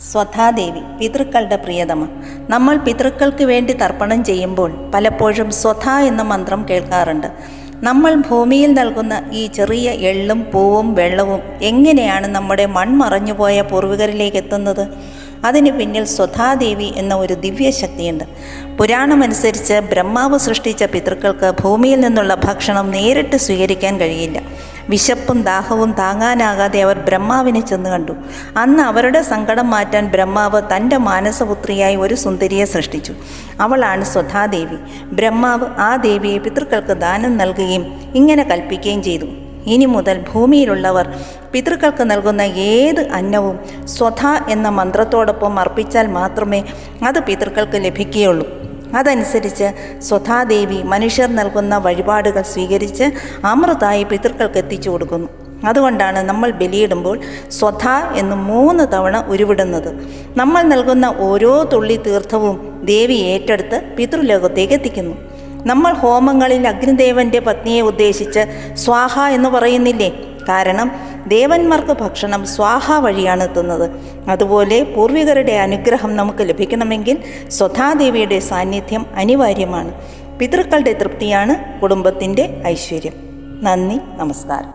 സ്വധാദേവി, പിതൃക്കളുടെ പ്രിയതമ. നമ്മൾ പിതൃക്കൾക്ക് വേണ്ടി തർപ്പണം ചെയ്യുമ്പോൾ പലപ്പോഴും സ്വധ എന്ന മന്ത്രം കേൾക്കാറുണ്ട്. നമ്മൾ ഭൂമിയിൽ നൽകുന്ന ഈ ചെറിയ എള്ളും പൂവും വെള്ളവും എങ്ങനെയാണ് നമ്മുടെ മൺമറഞ്ഞുപോയ പൂർവികരിലേക്ക് എത്തുന്നത്? അതിന് പിന്നിൽ സ്വധാദേവി എന്ന ഒരു ദിവ്യശക്തിയുണ്ട്. പുരാണമനുസരിച്ച് ബ്രഹ്മാവ് സൃഷ്ടിച്ച പിതൃക്കൾക്ക് ഭൂമിയിൽ നിന്നുള്ള ഭക്ഷണം നേരിട്ട് സ്വീകരിക്കാൻ കഴിയില്ല. വിശപ്പും ദാഹവും താങ്ങാനാകാതെ അവർ ബ്രഹ്മാവിനെ ചെന്ന് കണ്ടു. അന്ന് അവരുടെ സങ്കടം മാറ്റാൻ ബ്രഹ്മാവ് തൻ്റെ മാനസപുത്രിയായി ഒരു സുന്ദരിയെ സൃഷ്ടിച്ചു. അവളാണ് സ്വധാദേവി. ബ്രഹ്മാവ് ആ ദേവിയെ പിതൃക്കൾക്ക് ദാനം നൽകുകയും ഇങ്ങനെ കൽപ്പിക്കുകയും ചെയ്തു: ഇനി മുതൽ ഭൂമിയിലുള്ളവർ പിതൃക്കൾക്ക് നൽകുന്ന ഏത് അന്നവും സ്വധ എന്ന മന്ത്രത്തോടൊപ്പം അർപ്പിച്ചാൽ മാത്രമേ അത് പിതൃക്കൾക്ക് ലഭിക്കുകയുള്ളൂ. അതനുസരിച്ച് സ്വധാദേവി മനുഷ്യർ നൽകുന്ന വഴിപാടുകൾ സ്വീകരിച്ച് അമൃതായി പിതൃക്കൾക്ക് എത്തിച്ചു കൊടുക്കുന്നു. അതുകൊണ്ടാണ് നമ്മൾ ബലിയിടുമ്പോൾ സ്വധ എന്ന് 3 തവണ ഉരുവിടുന്നത്. നമ്മൾ നൽകുന്ന ഓരോ തുള്ളി തീർത്ഥവും ദേവി ഏറ്റെടുത്ത് പിതൃലോകത്തേക്ക് എത്തിക്കുന്നു. നമ്മൾ ഹോമങ്ങളിൽ അഗ്നിദേവന്റെ പത്നിയെ ഉദ്ദേശിച്ച് സ്വാഹ എന്ന് പറയുന്നില്ലേ? കാരണം ദേവന്മാർക്ക് ഭക്ഷണം സ്വാഹ വഴിയാണ് എത്തുന്നത്. അതുപോലെ പൂർവികരുടെ അനുഗ്രഹം നമുക്ക് ലഭിക്കണമെങ്കിൽ സ്വധാദേവിയുടെ സാന്നിധ്യം അനിവാര്യമാണ്. പിതൃക്കളുടെ തൃപ്തിയാണ് കുടുംബത്തിൻ്റെ ഐശ്വര്യം. നന്ദി, നമസ്കാരം.